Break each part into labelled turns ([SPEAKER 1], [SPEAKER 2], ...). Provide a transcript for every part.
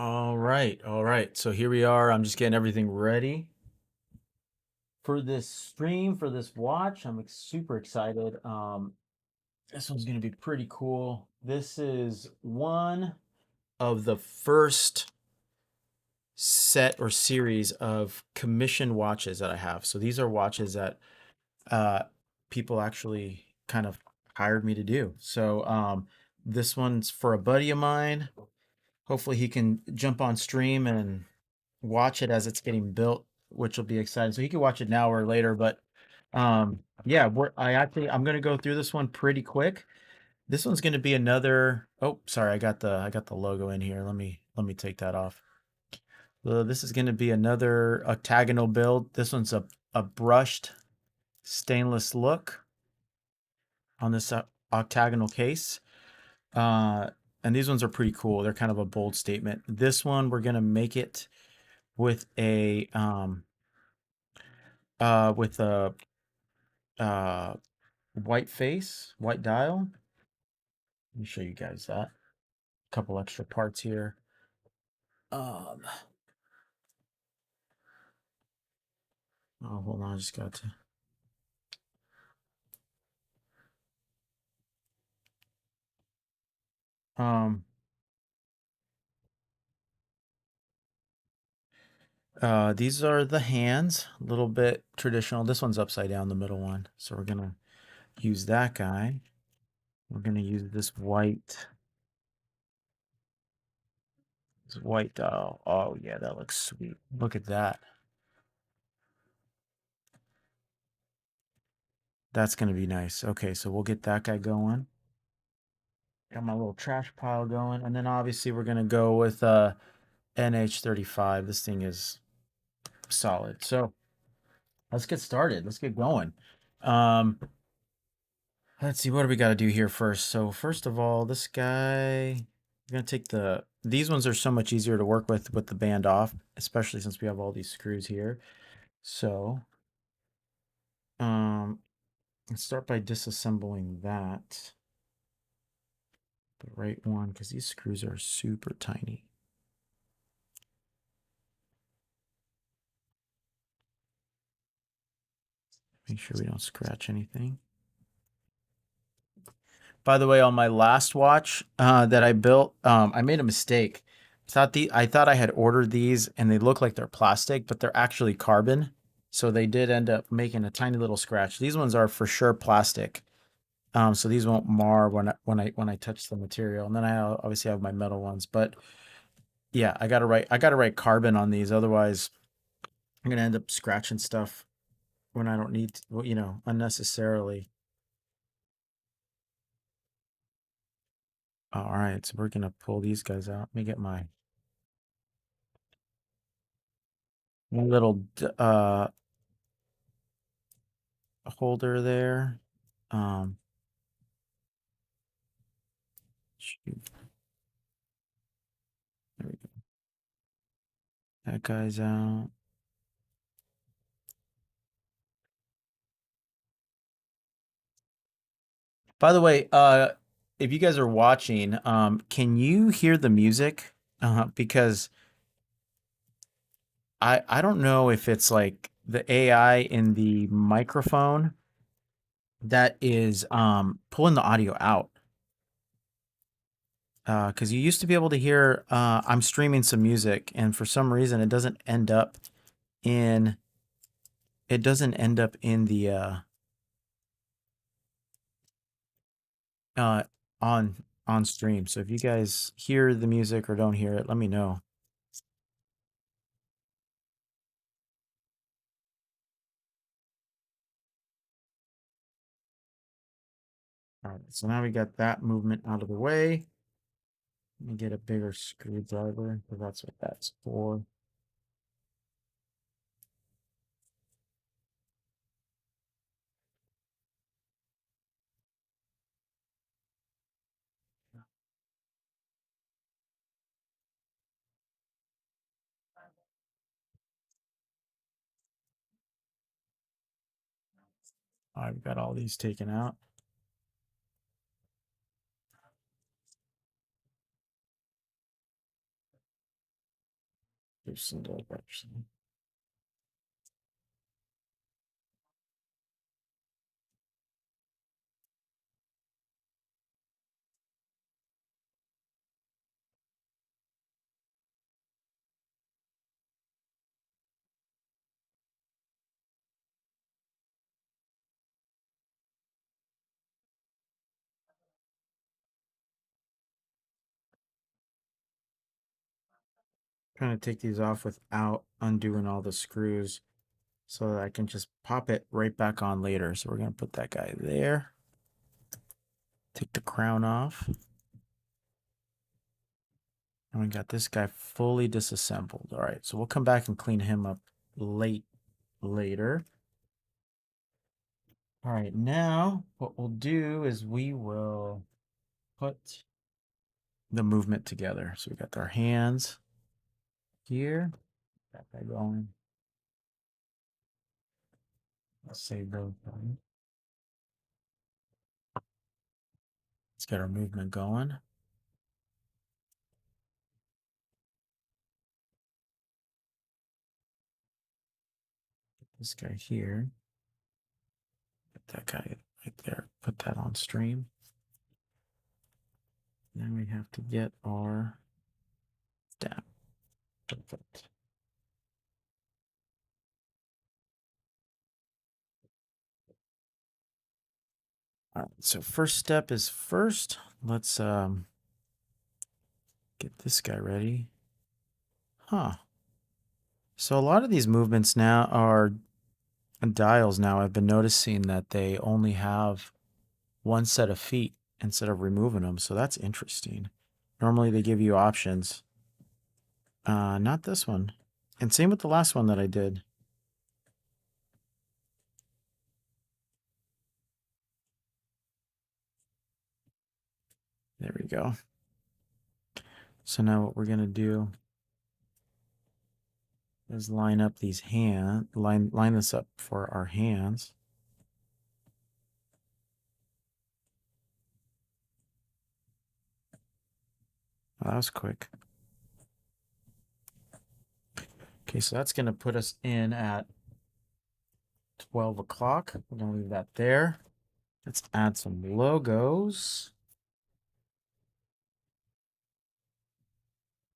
[SPEAKER 1] All right, all right. So here we are. I'm just getting everything ready for this stream, for this watch. I'm super excited. This one's going to be pretty cool. This is one of the first set or series of commission watches that I have. So these are watches that uh, people actually kind of hired me to do. So this one's for a buddy of mine. Hopefully he can jump on stream and watch it as it's getting built, which will be exciting. So he can watch it now or later, but yeah, I'm gonna go through this one pretty quick. This one's gonna be another. Oh, sorry, I got the logo in here. Let me take that off. This is gonna be another octagonal build. This one's a brushed stainless look on this octagonal case. Uh, and these ones are pretty cool. They're kind of a bold statement. This one we're gonna make it with a uh, white face, white dial. Let me show you guys that. A couple extra parts here. Um, oh, hold on, I just got to. Um, these are the hands, a little bit traditional. This one's upside down, the middle one. So we're gonna use that guy. We're gonna use this white dial. Oh yeah, that looks sweet. Look at that. That's gonna be nice. Okay, so we'll get that guy going. Got my little trash pile going, and then obviously we're gonna go with NH35. This thing is solid. So let's get started. Let's get going. Um, let's see, what do we got to do here first? So first of all, this guy, we're gonna take these ones are so much easier to work with the band off, especially since we have all these screws here. So um, let's start by disassembling that, the right one, because these screws are super tiny. Make sure we don't scratch anything. By the way, on my last watch that I built, I made a mistake. I thought I had ordered these and they look like they're plastic, but they're actually carbon. So they did end up making a tiny little scratch. These ones are for sure plastic. So these won't mar when I touch the material. And then I obviously have my metal ones. But yeah, I gotta write carbon on these. Otherwise, I'm gonna end up scratching stuff when I don't need to, well, unnecessarily. All right, so we're gonna pull these guys out. Let me get my little holder there. Um, shoot, there we go. That guy's out. By the way, if you guys are watching, can you hear the music? Because I don't know if it's like the AI in the microphone that is pulling the audio out. Because you used to be able to hear I'm streaming some music, and for some reason in it doesn't end up in the uh on stream. So if you guys hear the music or don't hear it, let me know. All right, so now we got that movement out of the way. Let me get a bigger screwdriver because that's what that's for. I've got all these taken out. loosened up actually. Trying to take these off without undoing all the screws so that I can just pop it right back on later. So we're going to put that guy there. Take the crown off. And we got this guy fully disassembled. All right, so we'll come back and clean him up later. All right, now what we'll do is we will put the movement together. So we got our hands here. Got that going. Let's save those. Let's get our movement going. This guy here. Put that guy right there. Put that on stream. Then we have to get our stamp. Perfect. All right, so first step is first, let's get this guy ready. Huh. So a lot of these movements now are dials now. I've been noticing that they only have one set of feet instead of removing them. So that's interesting. Normally they give you options. Not this one. And same with the last one that I did. There we go. So now what we're going to do is line up these line this up for our hands. Oh, that was quick. Okay, so that's going to put us in at 12 o'clock. We're going to leave that there. Let's add some logos.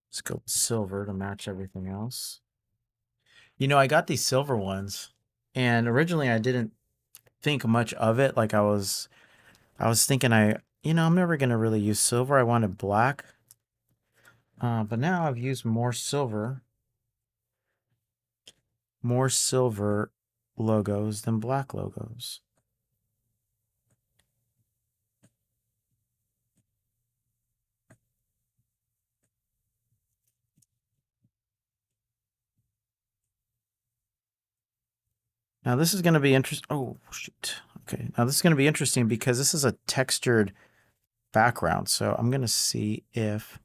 [SPEAKER 1] Let's go with silver to match everything else. You know, I got these silver ones, and originally I didn't think much of it. Like I was thinking I'm never going to really use silver. I wanted black. But now I've used more silver logos than black logos. Now this is going to be interesting. Oh, shoot. Okay. Now this is going to be interesting because this is a textured background. So I'm going to see if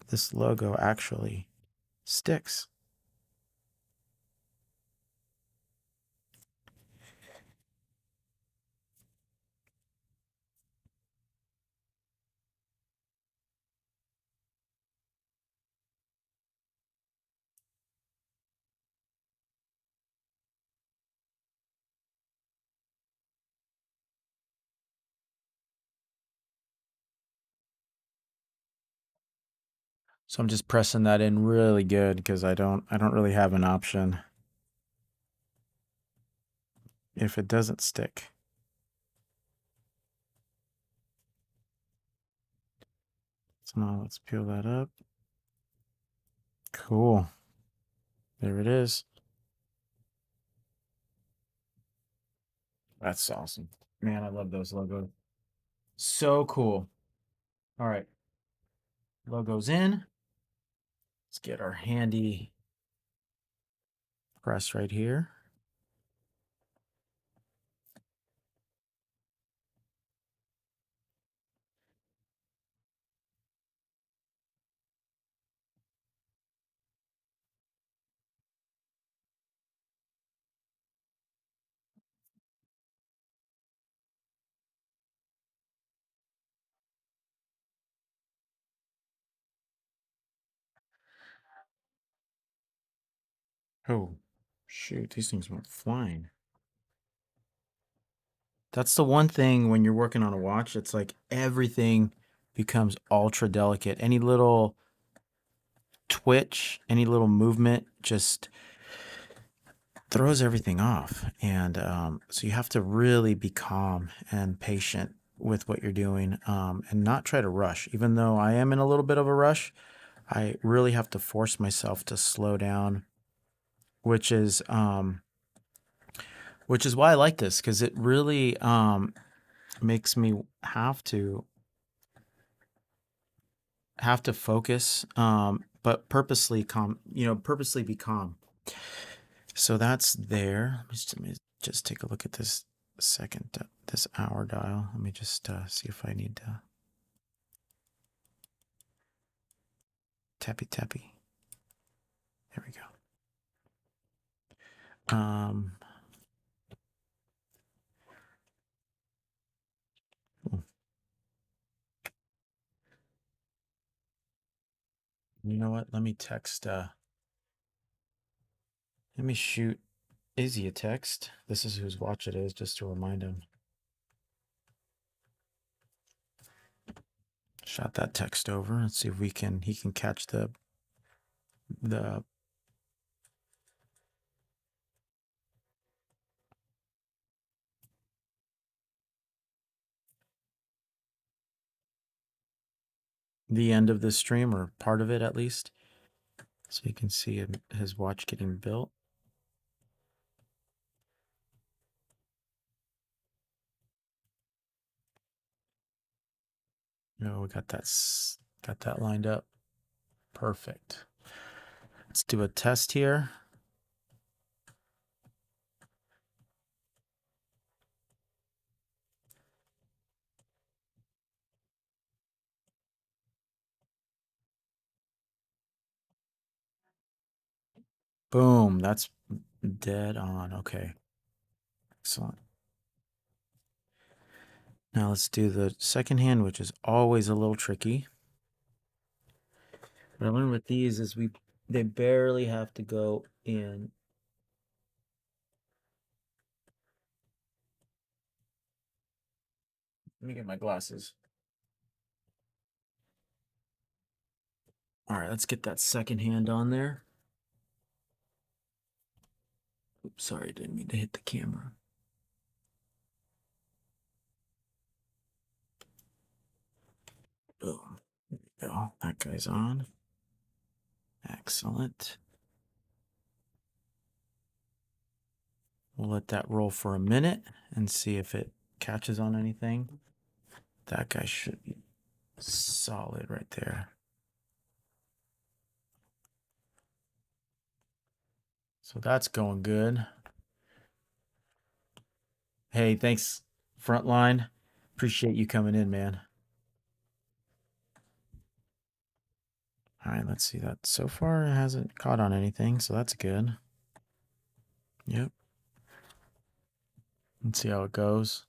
[SPEAKER 1] this logo actually sticks. So I'm just pressing that in really good because I don't really have an option if it doesn't stick. So now let's peel that up. Cool. There it is. That's awesome. Man, I love those logos. So cool. All right. Logos in. Let's get our handy press right here. Oh, shoot, these things went flying. That's the one thing when you're working on a watch, it's like everything becomes ultra delicate. Any little twitch, any little movement just throws everything off. And so you have to really be calm and patient with what you're doing, and not try to rush. Even though I am in a little bit of a rush, I really have to force myself to slow down, which is why I like this, because it really makes me have to focus, but purposely calm, purposely be calm. So that's there. Let me just take a look at this this hour dial. Let me just see if I need to tappy tappy. There we go. You know what? Let me shoot Izzy a text. This is whose watch it is, just to remind him. Shot that text over. Let's see if he can catch the end of this stream, or part of it at least, so you can see his watch getting built. No, we got that lined up. Perfect. Let's do a test here. Boom, that's dead on. Okay. Excellent. Now let's do the second hand, which is always a little tricky. What I learned with these is they barely have to go in. Let me get my glasses. All right, let's get that second hand on there. Oops, sorry, didn't mean to hit the camera. Boom. There we go. That guy's on. Excellent. We'll let that roll for a minute and see if it catches on anything. That guy should be solid right there. So that's going good. Hey, thanks, Frontline. Appreciate you coming in, man. All right, let's see that. So far, it hasn't caught on anything, so that's good. Yep. Let's see how it goes.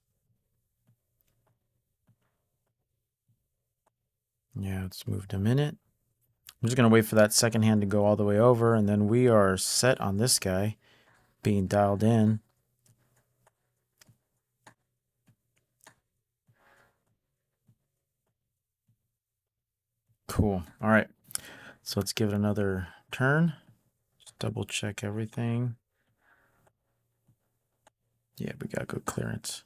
[SPEAKER 1] Yeah, it's moved a minute. I'm just going to wait for that second hand to go all the way over, and then we are set on this guy being dialed in. Cool. All right. So let's give it another turn. Just double check everything. Yeah, we got good clearance.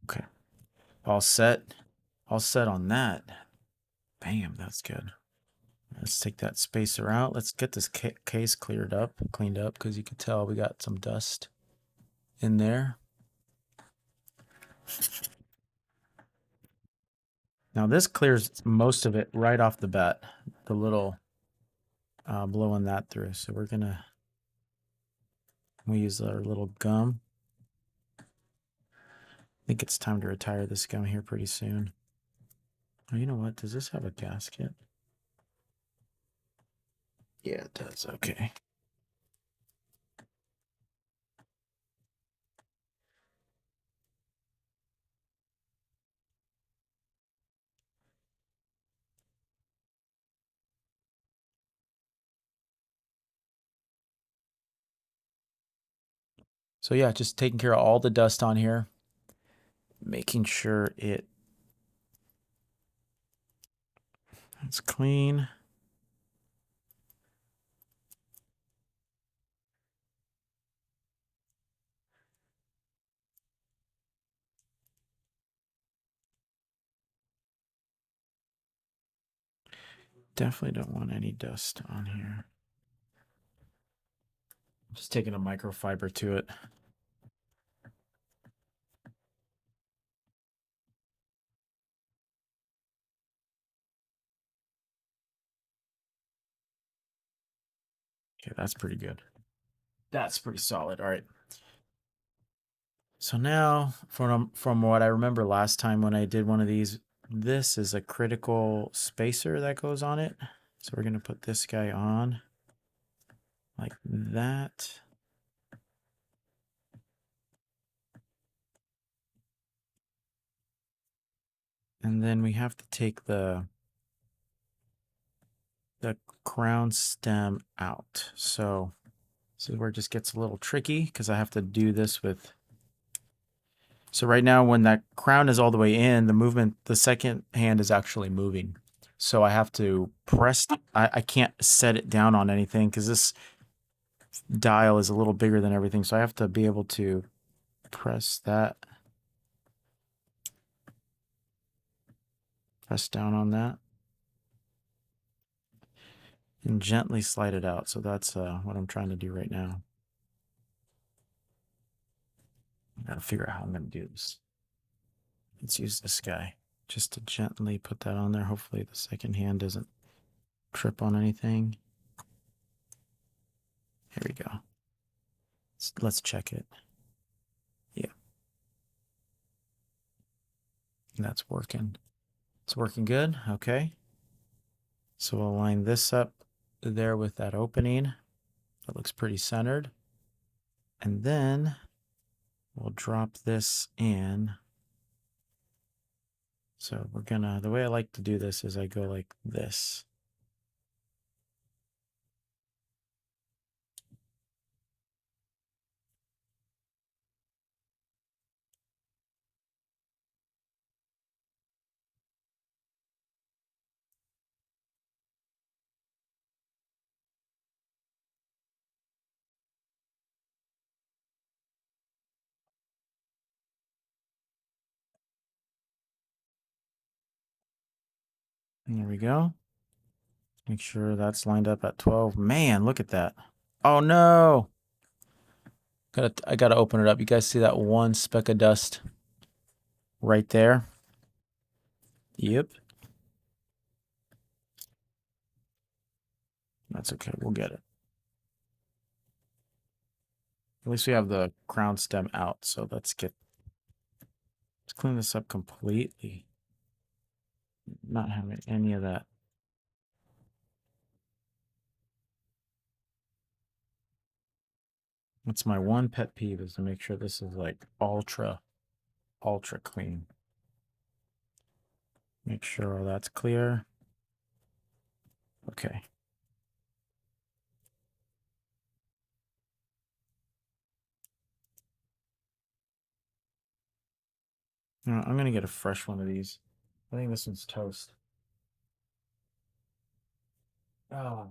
[SPEAKER 1] Okay. All set. All set on that. Bam, that's good. Let's take that spacer out. Let's get this case cleaned up, because you can tell we got some dust in there. Now this clears most of it right off the bat, the little blowing that through. So we use our little gum. I think it's time to retire this gum here pretty soon. Oh, you know what? Does this have a gasket? Yeah, it does. Okay. So yeah, just taking care of all the dust on here, making sure it's clean. Definitely don't want any dust on here. Just taking a microfiber to it. Okay, that's pretty good. That's pretty solid. All right. So now, from what I remember last time when I did one of these, this is a critical spacer that goes on it. So we're going to put this guy on like that. And then we have to take the crown stem out. So this is where it just gets a little tricky because I have to do this with. So right now when that crown is all the way in, the movement, the second hand is actually moving. So I have to press, I can't set it down on anything because this dial is a little bigger than everything. So I have to be able to press that, press down on that, and gently slide it out. So that's what I'm trying to do right now. I gotta figure out how I'm gonna do this. Let's use this guy just to gently put that on there. Hopefully the second hand doesn't trip on anything. Here we go. Let's check it. Yeah. That's working. It's working good. Okay. So we'll line this up there with that opening. That looks pretty centered. And then we'll drop this in. So we're gonna, the way I like to do this is I go like this. And there we go. Make sure that's lined up at 12. Man, look at that. Oh no. I gotta open it up. You guys see that one speck of dust right there? Yep. That's okay. We'll get it. At least we have the crown stem out. So let's clean this up completely. Not having any of that. That's my one pet peeve, is to make sure this is like ultra clean. Make sure all that's clear. Okay. I'm going to get a fresh one of these. I think this one's toast. Oh.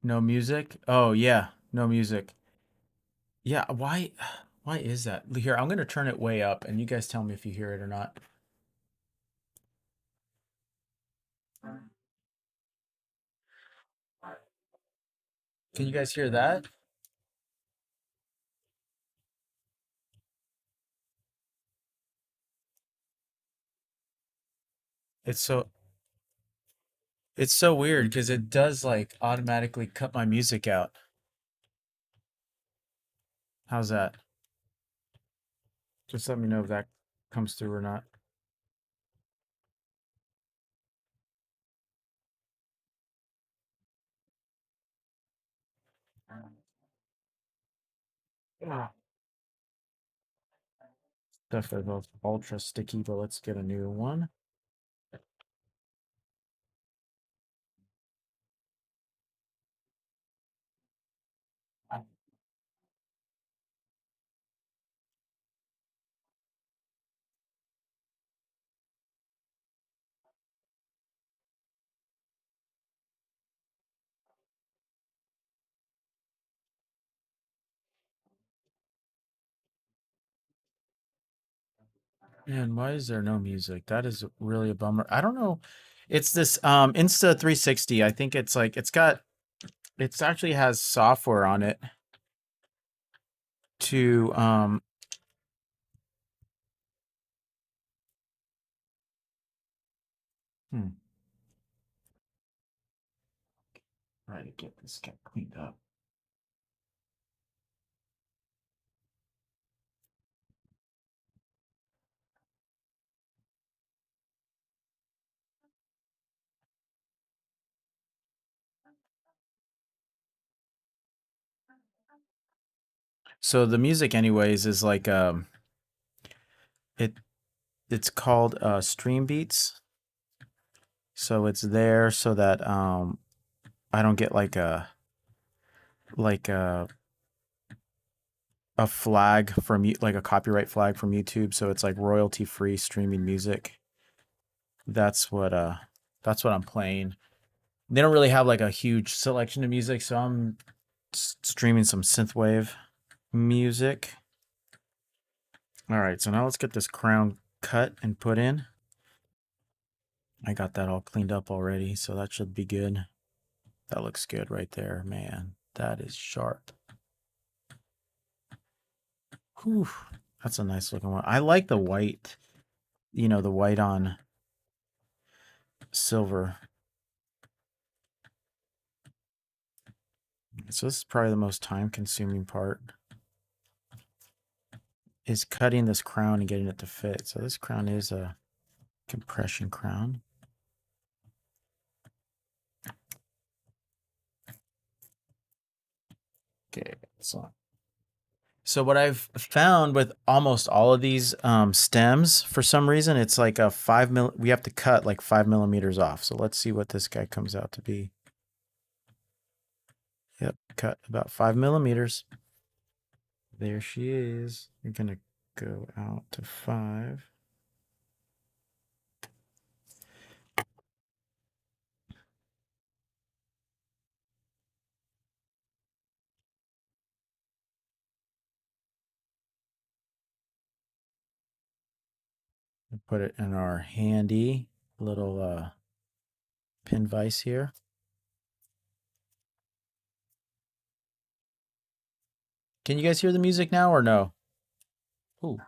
[SPEAKER 1] No music? Oh, yeah. No music. Yeah, why is that? Here, I'm going to turn it way up and you guys tell me if you hear it or not. Can you guys hear that? It's so it's so weird because it does like automatically cut my music out. How's that? Just let me know if that comes through or not. Yeah. Stuff is ultra sticky, but let's get a new one. Man, why is there no music? That is really a bummer. I don't know. It's this Insta 360. I think it's like it's actually has software on it to hmm, try to get this guy cleaned up. So the music anyways is like it it's called Stream Beats. So it's there so that I don't get like a flag from like a copyright flag from YouTube, so it's like royalty free streaming music. That's what uh that's what I'm playing. They don't really have like a huge selection of music, so I'm streaming some synthwave music. All right, so now let's get this crown cut and put in. I got that all cleaned up already, so that should be good. That looks good right there, man. That is sharp. Whew. That's a nice looking one. I like the white, the white on silver. So this is probably the most time consuming part is cutting this crown and getting it to fit. So this crown is a compression crown. Okay, so what I've found with almost all of these stems, for some reason, it's like a we have to cut like 5 millimeters off. So let's see what this guy comes out to be. Yep, cut about 5 millimeters. There she is. You're gonna go out to 5. Put it in our handy little pin vise here. Can you guys hear the music now or no? Ooh.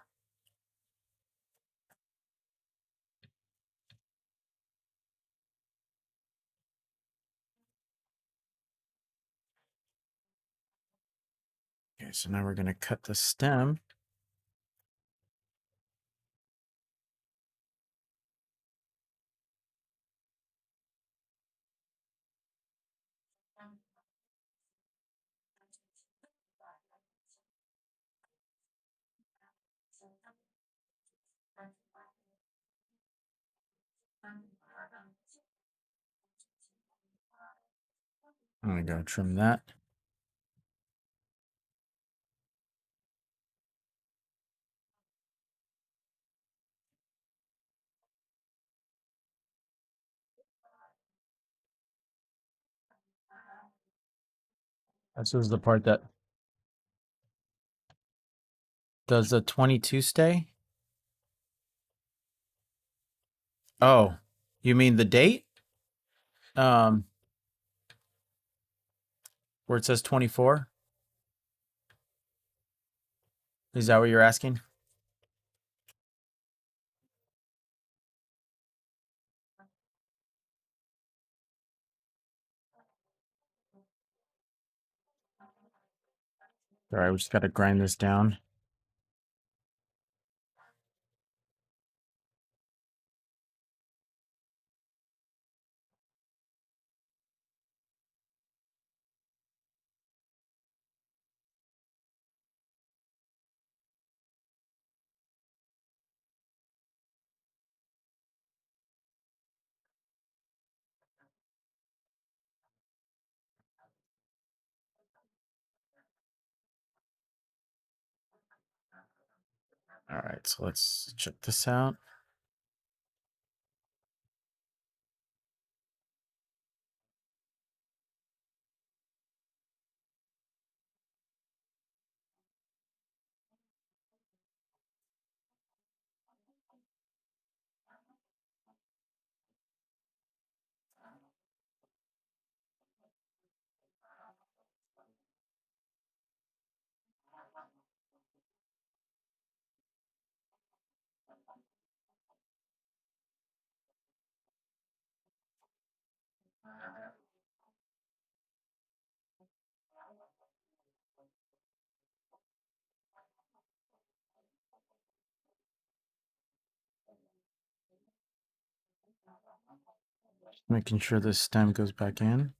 [SPEAKER 1] Okay, so now we're going to cut the stem. I'm going to go trim that. This is the part that does the 22 stay? Oh, you mean the date? Um, where it says 24? Is that what you're asking? All right, we just got to grind this down. All right, so let's check this out. Making sure this stem goes back in.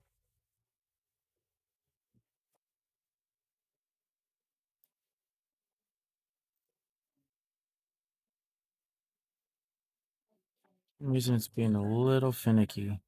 [SPEAKER 1] For some reason it's being a little finicky.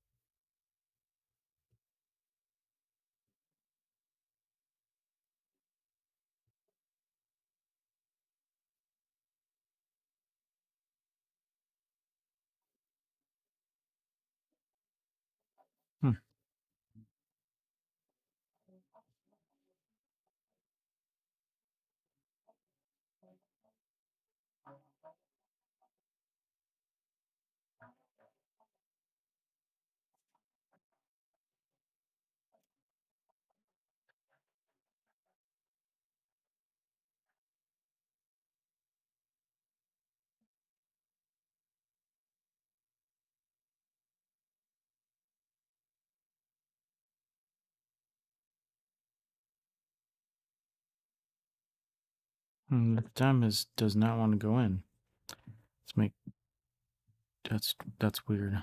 [SPEAKER 1] Hmm. The stem does not want to go in. Let's make that's weird.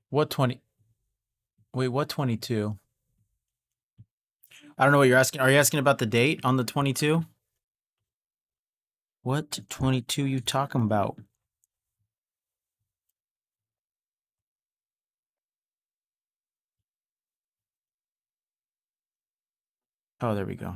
[SPEAKER 1] What 20? Wait, what 22? I don't know what you're asking. Are you asking about the date on the 22? What 22 you talking about? Oh, there we go.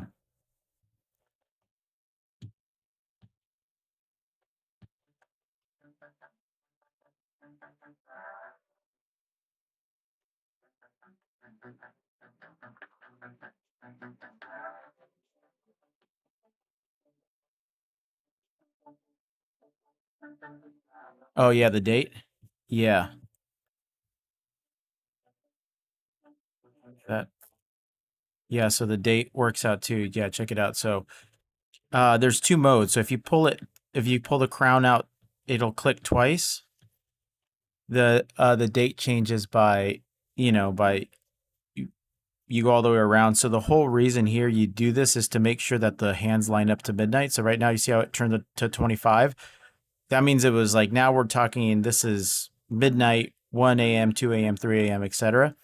[SPEAKER 1] Oh yeah, the date? Yeah. That yeah, so the date works out too. Yeah, check it out. So there's two modes. So if you pull the crown out, it'll click twice. The date changes by, by you go all the way around. So the whole reason here you do this is to make sure that the hands line up to midnight. So right now you see how it turned to 25. That means it was like now we're talking this is midnight, 1 a.m., 2 a.m., 3 a.m., etc.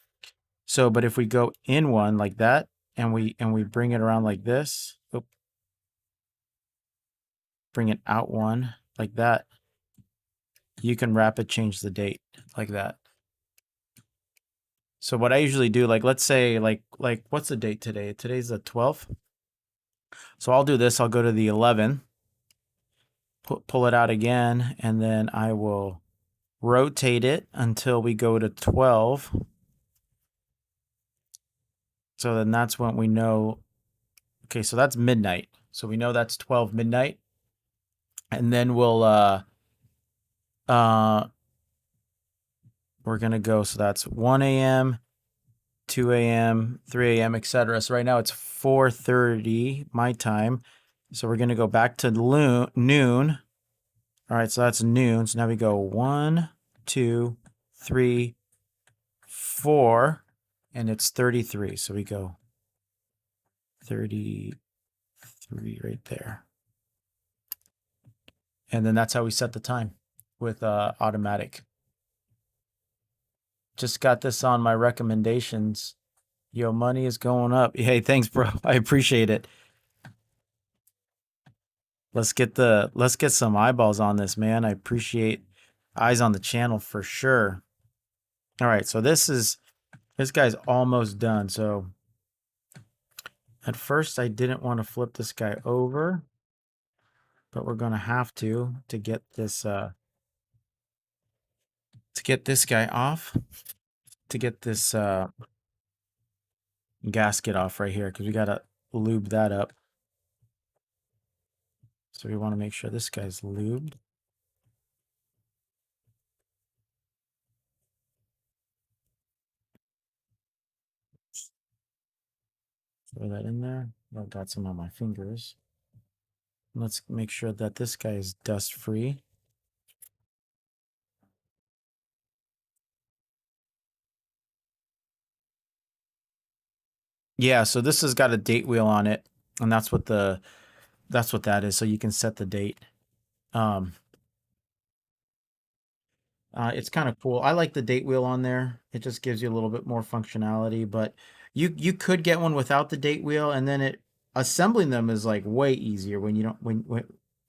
[SPEAKER 1] So, but if we go in one like that and we bring it around like this, bring it out one like that, you can rapid change the date like that. So what I usually do, like let's say like what's the date today? Today's the 12th. So I'll do this. I'll go to the 11th, pull it out again, and then I will rotate it until we go to 12. So then that's when we know, okay, so that's midnight. So we know that's 12 midnight. And then we're going to go, so that's 1 a.m., 2 a.m., 3 a.m., etc. So right now it's 4:30 my time. So we're going to go back to noon. All right, so that's noon. So now we go 1, 2, 3, 4, and it's 33. So we go 33 right there. And then that's how we set the time with automatic. Just got this on my recommendations. Yo, money is going up. Hey, thanks, bro. I appreciate it. Let's get some eyeballs on this, man. I appreciate eyes on the channel for sure. All right, so this guy's almost done. So at first I didn't want to flip this guy over, but we're gonna have to get this guy off, to get this gasket off right here, because we gotta lube that up. So we want to make sure this guy's lubed. Throw that in there. I've got some on my fingers. Let's make sure that this guy is dust free. Yeah, so this has got a date wheel on it, and that's what the That's what that is. So you can set the date. Um, it's kind of cool. I like the date wheel on there. It just gives you a little bit more functionality, but you could get one without the date wheel, and then it assembling them is like way easier when you don't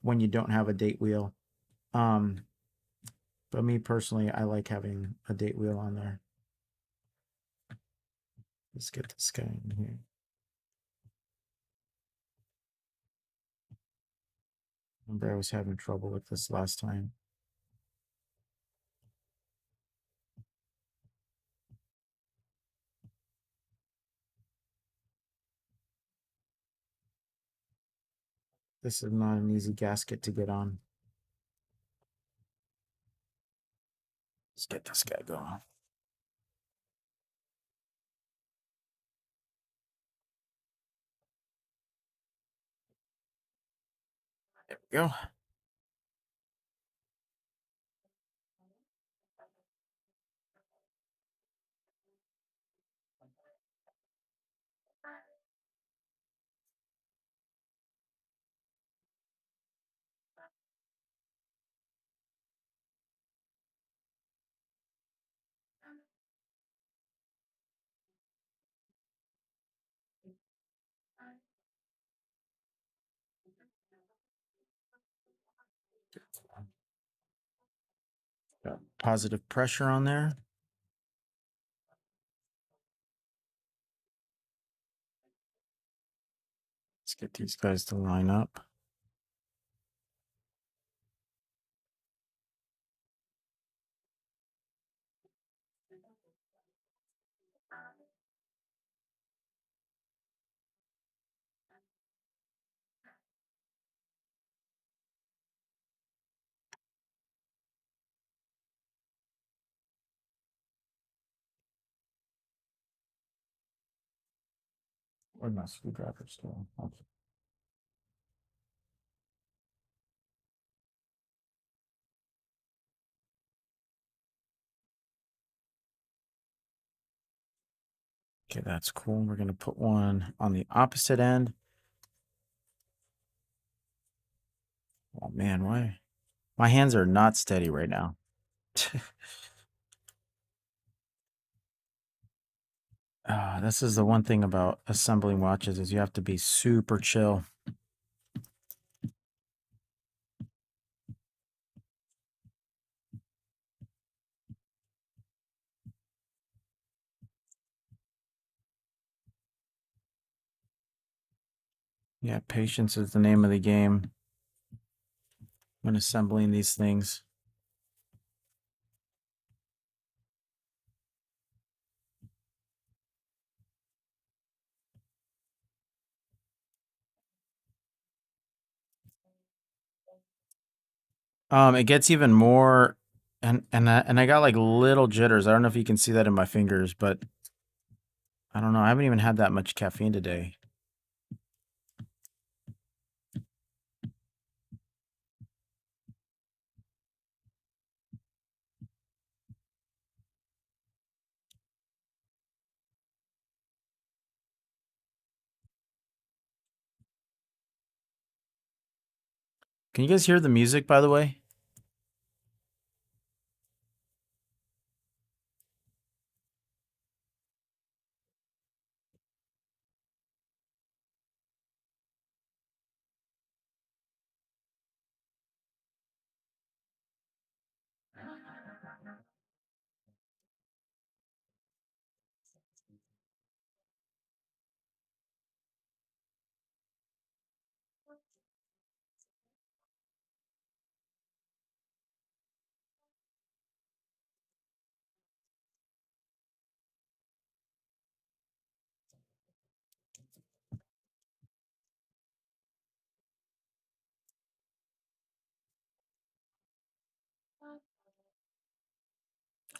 [SPEAKER 1] when you don't have a date wheel. Um, but me personally, I like having a date wheel on there. Let's get this guy in here. Remember, I was having trouble with this last time. This is not an easy gasket to get on. Let's get this guy going. There we go. Got positive pressure on there. Let's get these guys to line up. Where'd my screwdriver's go? Okay, that's cool. We're going to put one on the opposite end. Oh man, why? My hands are not steady right now. This is the one thing about assembling watches is you have to be super chill. Yeah, patience is the name of the game when assembling these things. It gets even more, and I got like little jitters. I don't know if you can see that in my fingers, but I don't know. I haven't even had that much caffeine today. Can you guys hear the music, by the way?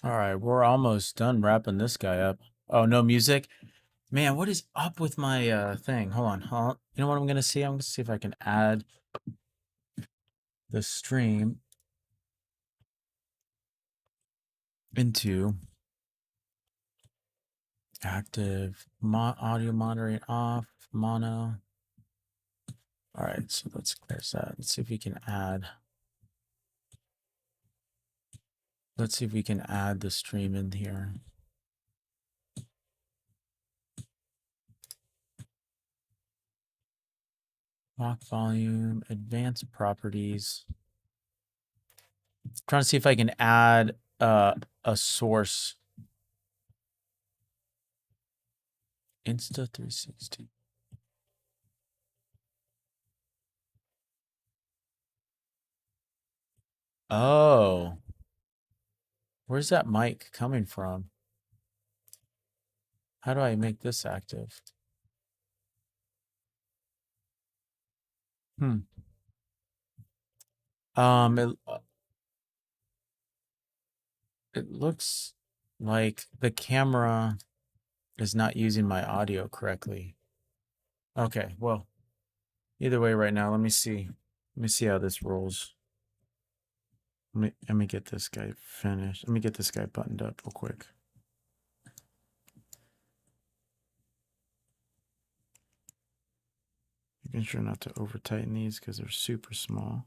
[SPEAKER 1] All right, we're almost done wrapping this guy up. Oh, no music? Man, what is up with my thing? Hold on. You know what I'm gonna see? I'm gonna see if I can add the stream into active audio monitoring off, mono. All right, so there's that. Let's see if we can add. Let's see if we can add the stream in here. Lock volume, advanced properties. Trying to see if I can add a source. Insta 360. Oh. Where's that mic coming from? How do I make this active? Hmm. It looks like the camera is not using my audio correctly. Okay, well, either way right now, let me see. Let me see how this rolls. Let me get this guy finished. Let me get this guy buttoned up real quick. Making sure not to over tighten these because they're super small.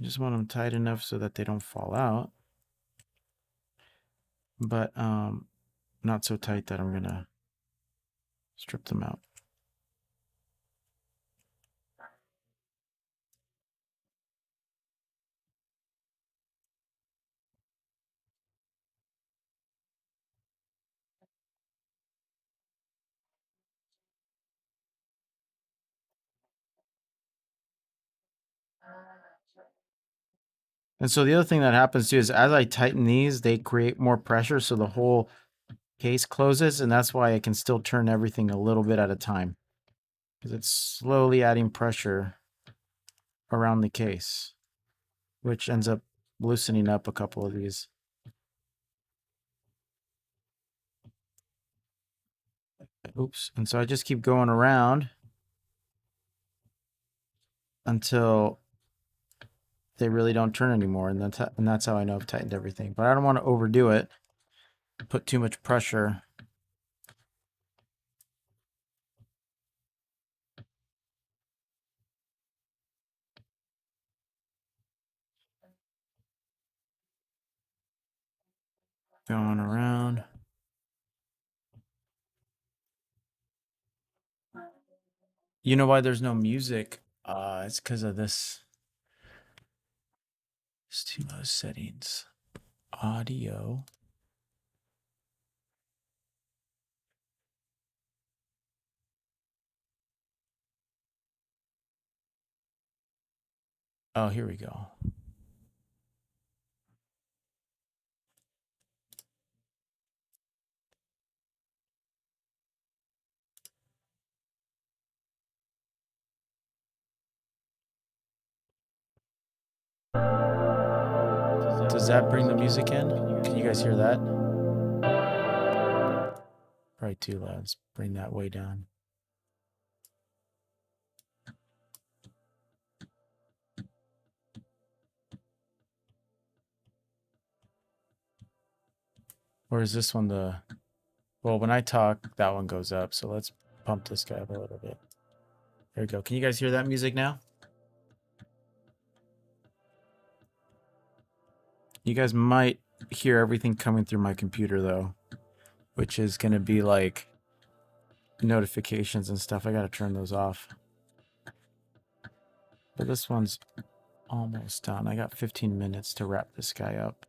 [SPEAKER 1] I just want them tight enough so that they don't fall out. But not so tight that I'm gonna strip them out. And so the other thing that happens too is as I tighten these, they create more pressure, so the whole case closes, and that's why I can still turn everything a little bit at a time, because it's slowly adding pressure around the case, which ends up loosening up a couple of these. Oops. And so I just keep going around until they really don't turn anymore, and that's how I know I've tightened everything. But I don't want to overdo it, put too much pressure. Going around. You know why there's no music? It's because of this. Studio settings. Audio. Oh, here we go. Does that bring the music in? Can you guys hear that? Probably too loud. Let's bring that way down. Or is this one the... Well, when I talk, that one goes up. So let's pump this guy up a little bit. There we go. Can you guys hear that music now? You guys might hear everything coming through my computer, though, which is going to be like notifications and stuff. I got to turn those off. But this one's almost done. I got 15 minutes to wrap this guy up.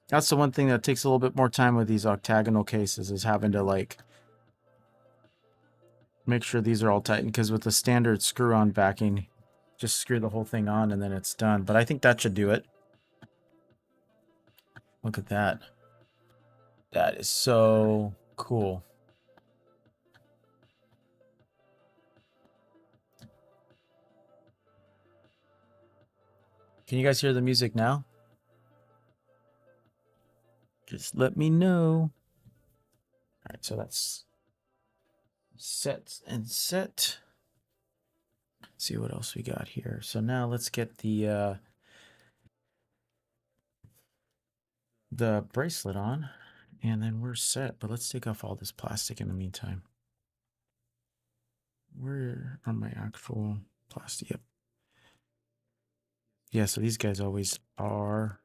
[SPEAKER 1] That's the one thing that takes a little bit more time with these octagonal cases, is having to like make sure these are all tightened, because with the standard screw-on backing, just screw the whole thing on and then it's done. But I think that should do it. Look at that. That is so cool. Can you guys hear the music now? Just let me know. All right, so that's Set and set. Let's see what else we got here. So now let's get the bracelet on, and then we're set. But let's take off all this plastic in the meantime. Where are my actual plastic? Yep. Yeah, so these guys always are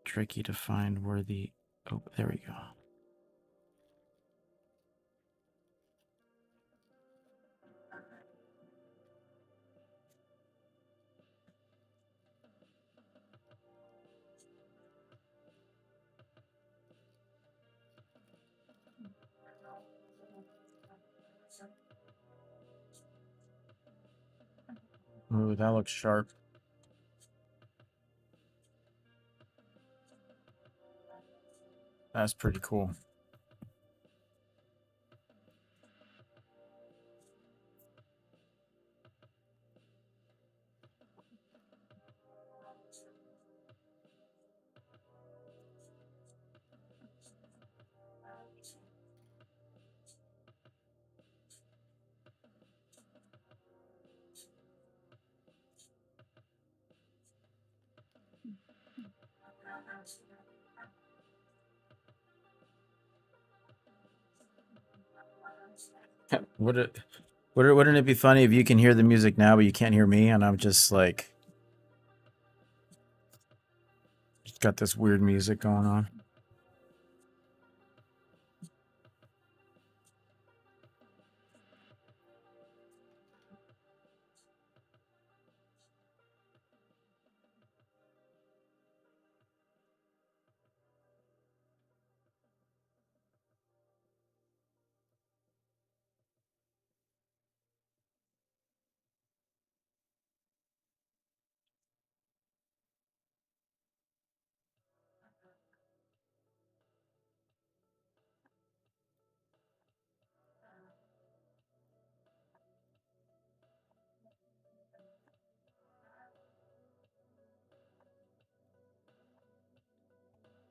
[SPEAKER 1] tricky to find where the... Oh, there we go. Ooh, that looks sharp. That's pretty cool. Would it, wouldn't it be funny if you can hear the music now, but you can't hear me, and I'm just like, just got this weird music going on.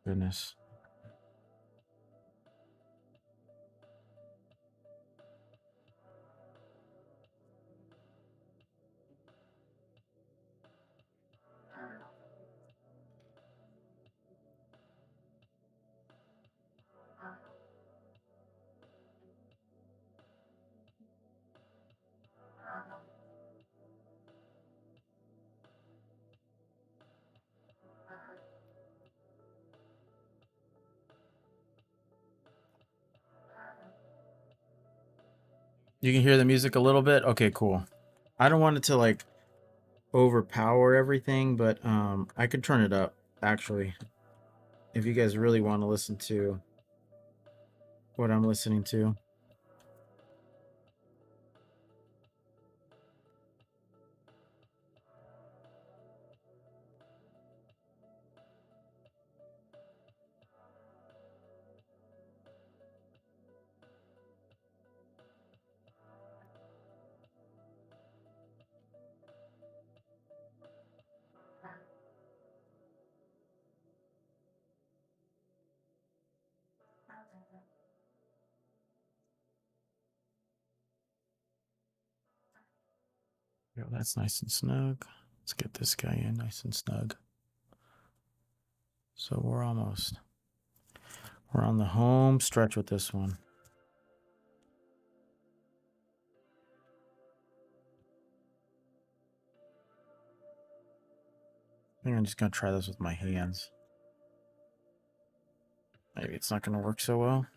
[SPEAKER 1] Goodness. You can hear the music a little bit? Okay, cool. I don't want it to like overpower everything, but I could turn it up actually if you guys really want to listen to what I'm listening to. Yo, that's nice and snug. Let's get this guy in nice and snug. So we're on the home stretch with this one. I think I'm just gonna try this with my hands. Maybe it's not gonna work so well.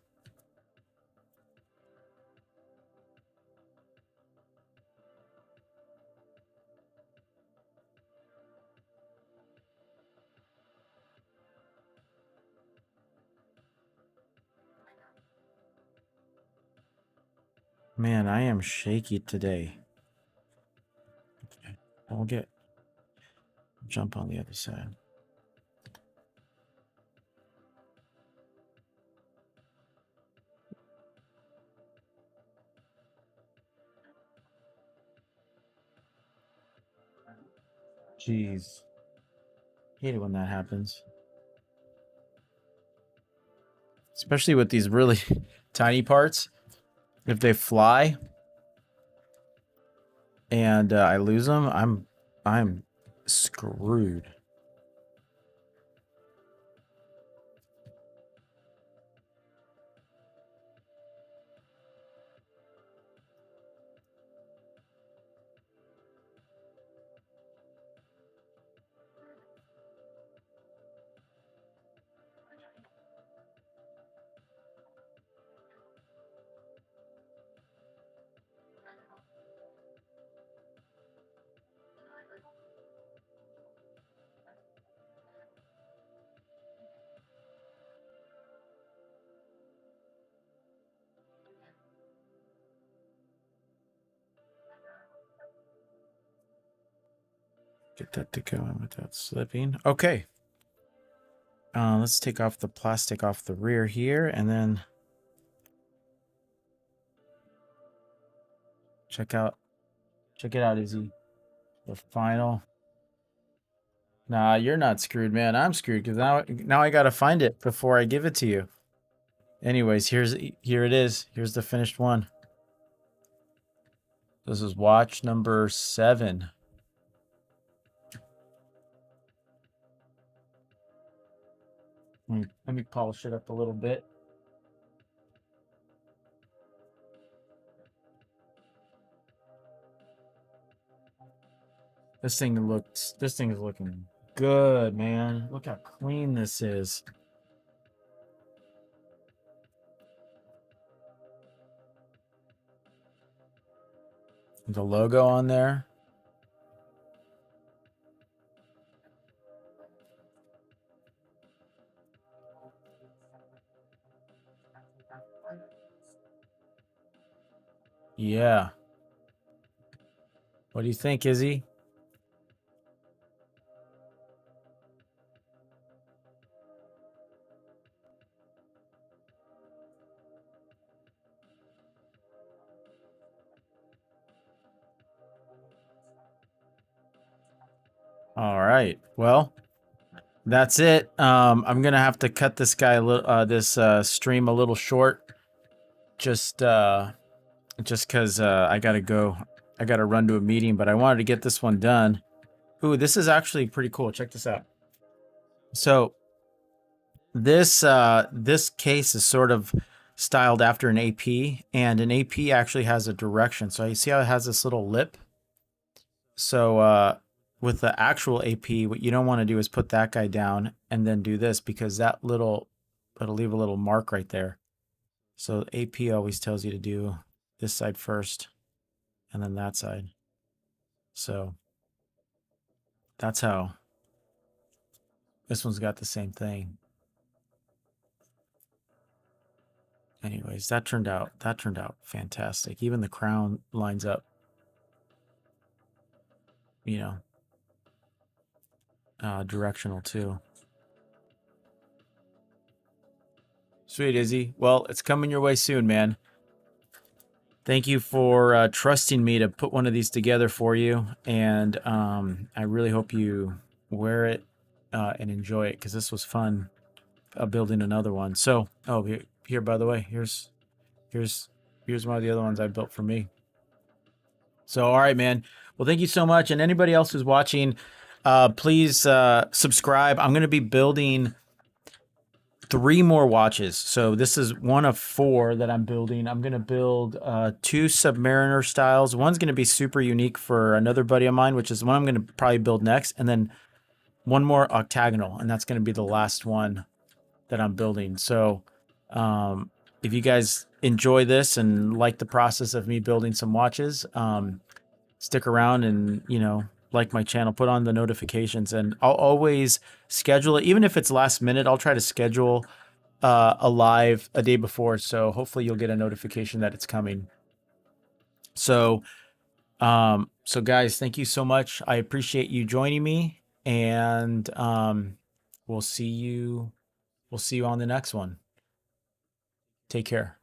[SPEAKER 1] Man, I am shaky today. Okay, I'll jump on the other side. Jeez. Hate it when that happens. especially with these really tiny parts. If they fly and I lose them, I'm screwed. Get that to go in without slipping. Okay. Let's take off the plastic off the rear here, and then check it out, Izzy. The final. Nah, you're not screwed, man. I'm screwed because now I gotta find it before I give it to you. Anyways, here it is. Here's the finished one. This is watch number 7. Let me polish it up a little bit. This thing is looking good, man. Look how clean this is. The logo on there. Yeah. What do you think, Izzy? All right. Well, that's it. I'm gonna have to cut this guy this stream a little short, just because I gotta go. I gotta run to a meeting, but I wanted to get this one done. Ooh, this is actually pretty cool. Check this out. So this case is sort of styled after an AP, and an AP actually has a direction. So you see how it has this little lip? So with the actual AP, what you don't want to do is put that guy down and then do this, because it'll leave a little mark right there. So AP always tells you to do this side first and then that side. So that's how this one's got the same thing. Anyways, that turned out fantastic. Even the crown lines up, you know, directional too. Sweet, Izzy. Well, it's coming your way soon, man. Thank you for trusting me to put one of these together for you, and I really hope you wear it and enjoy it, because this was fun building another one. So, oh, here, by the way, here's one of the other ones I built for me. So, all right, man. Well, thank you so much, and anybody else who's watching, please subscribe. I'm going to be building 3 more watches. So this is one of 4 that I'm building. I'm going to build 2 Submariner styles. One's going to be super unique for another buddy of mine, which is one I'm going to probably build next. And then one more Octagonal, and that's going to be the last one that I'm building. So if you guys enjoy this and like the process of me building some watches, stick around and, like my channel, put on the notifications, and I'll always schedule it. Even if it's last minute, I'll try to schedule a live a day before. So hopefully you'll get a notification that it's coming. So, so guys, thank you so much. I appreciate you joining me, and we'll see you on the next one. Take care.